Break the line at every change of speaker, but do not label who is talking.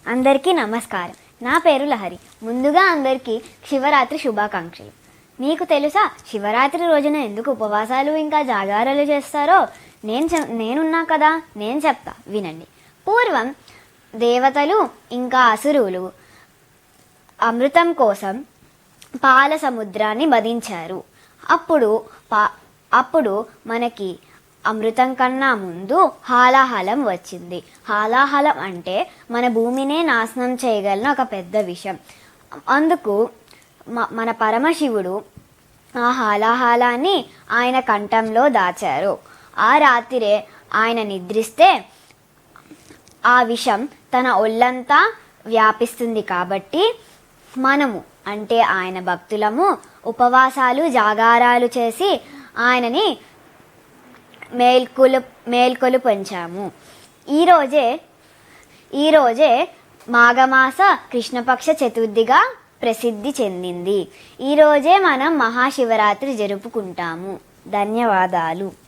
అందరికీ నమస్కారం. నా పేరు లహరి. ముందుగా అందరికీ శివరాత్రి శుభాకాంక్షలు. మీకు తెలుసా శివరాత్రి రోజున ఎందుకు ఉపవాసాలు ఇంకా జాగారాలు చేస్తారో? నేనున్నా కదా, నేను చెప్తా, వినండి. పూర్వం దేవతలు ఇంకా అసురులు అమృతం కోసం పాల సముద్రాన్ని మదించారు. అప్పుడు మనకి అమృతం కన్నా ముందు హాలాహలం వచ్చింది. హాలాహలం అంటే మన భూమినే నాశనం చేయగలిగిన ఒక పెద్ద విషయం. అందుకు మన పరమశివుడు ఆ హాలాహలాన్ని ఆయన కంఠంలో దాచారు. ఆ రాత్రిరే ఆయన నిద్రిస్తే ఆ విషం తన ఒళ్ళంతా వ్యాపిస్తుంది. కాబట్టి మనము అంటే ఆయన భక్తులము జాగారాలు చేసి ఆయనని మేల్కొలుపొంచాము. ఈరోజే మాఘమాస కృష్ణపక్ష చతుర్థిగా ప్రసిద్ధి చెందింది. ఈరోజే మనం మహాశివరాత్రి జరుపుకుంటాము. ధన్యవాదాలు.